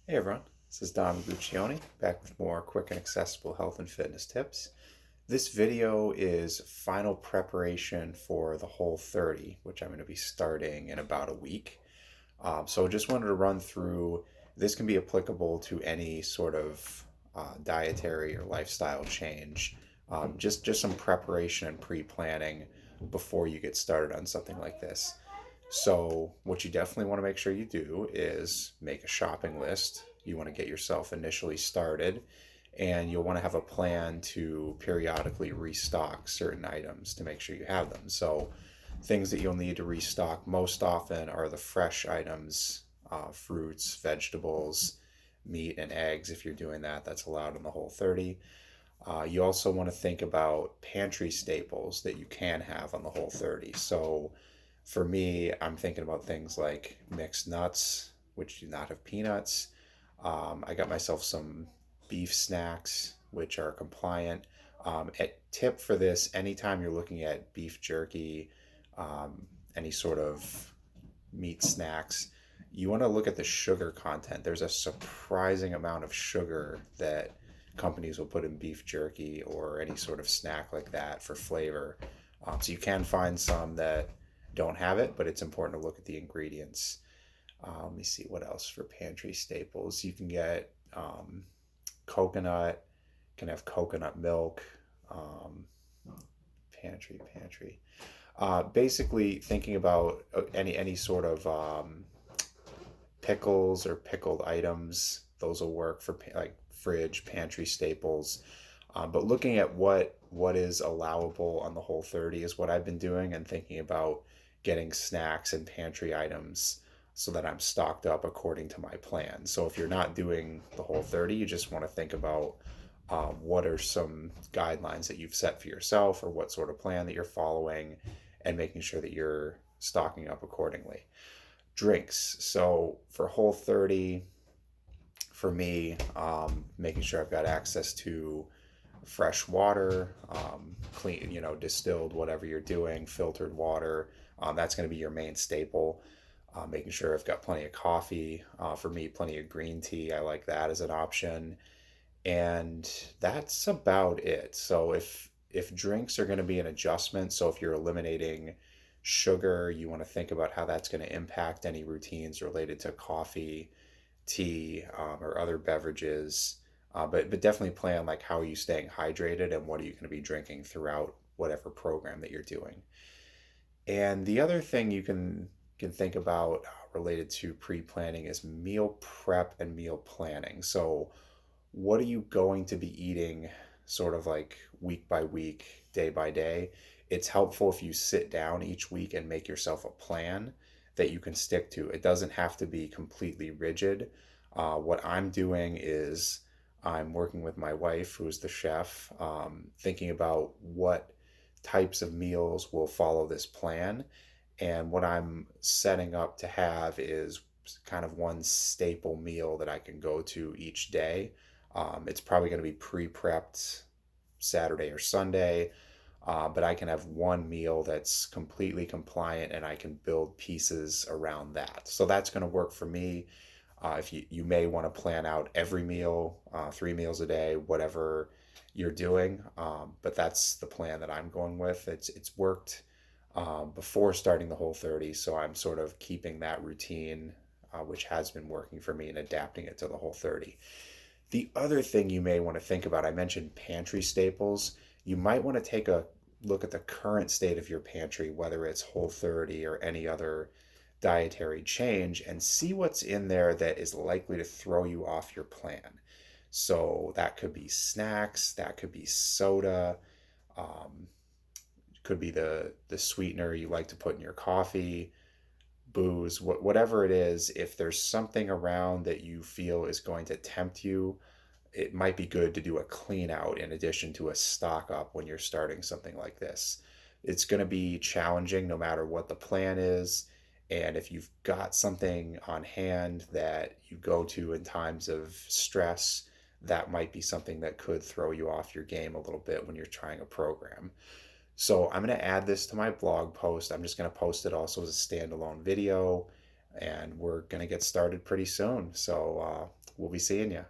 Hey everyone, this is Don Guccione, back with more quick and accessible health and fitness tips. This video is final preparation for the Whole 30, which I'm going to be starting in about a week. So just wanted to run through, this can be applicable to any sort of dietary or lifestyle change. Just some preparation and pre-planning before you get started on something like this. So, what you definitely want to make sure you do is make a shopping list. You want to get yourself initially started, and you'll want to have a plan to periodically restock certain items to make sure you have them. So, things that you'll need to restock most often are the fresh items, fruits, vegetables, meat, and eggs. If you're doing that, that's allowed in the Whole 30. You also want to think about pantry staples that you can have on the Whole 30. So, for me, I'm thinking about things like mixed nuts, which do not have peanuts. I got myself some beef snacks, which are compliant. A tip for this, anytime you're looking at beef jerky, any sort of meat snacks, you want to look at the sugar content. There's a surprising amount of sugar that companies will put in beef jerky or any sort of snack like that for flavor. So you can find some that don't have it, but it's important to look at the ingredients. Let me see what else for pantry staples. You can get coconut, can have coconut milk, um, pantry. Basically, thinking about any sort of pickles or pickled items. Those will work for like fridge, pantry staples. But looking at what is allowable on the Whole 30 is what I've been doing and thinking about getting snacks and pantry items so that I'm stocked up according to my plan. So if you're not doing the Whole 30, you just want to think about what are some guidelines that you've set for yourself or what sort of plan that you're following and making sure that you're stocking up accordingly. Drinks. So for Whole 30, for me, making sure I've got access to fresh water, clean, distilled, whatever you're doing, filtered water. That's going to be your main staple. Making sure I've got plenty of coffee. For me, plenty of green tea. I like that as an option. And that's about it. So if drinks are going to be an adjustment, so if you're eliminating sugar, you want to think about how that's going to impact any routines related to coffee, tea, or other beverages. But definitely plan like how are you staying hydrated and what are you going to be drinking throughout whatever program that you're doing. And the other thing you can think about related to pre-planning is meal prep and meal planning. So what are you going to be eating sort of like week by week, day by day? It's helpful if you sit down each week and make yourself a plan that you can stick to. It doesn't have to be completely rigid. What I'm doing is I'm working with my wife, who's the chef, thinking about what types of meals will follow this plan. And what I'm setting up to have is kind of one staple meal that I can go to each day. It's probably going to be pre-prepped Saturday or Sunday, but I can have one meal that's completely compliant and I can build pieces around that. So that's going to work for me. If you may want to plan out every meal, 3 meals a day, whatever you're doing, but that's the plan that I'm going with. It's worked before starting the Whole 30, so I'm sort of keeping that routine, which has been working for me, and adapting it to the Whole 30. The other thing you may want to think about, I mentioned pantry staples. You might want to take a look at the current state of your pantry, whether it's Whole 30 or any other dietary change, and see what's in there that is likely to throw you off your plan. So that could be snacks, that could be soda, um, could be the sweetener you like to put in your coffee, booze, whatever it is. If there's something around that you feel is going to tempt you, it might be good to do a clean out in addition to a stock up when you're starting something like this. It's going to be challenging no matter what the plan is. And if you've got something on hand that you go to in times of stress, that might be something that could throw you off your game a little bit when you're trying a program. So I'm going to add this to my blog post. I'm just going to post it also as a standalone video, and we're going to get started pretty soon. So We'll be seeing you.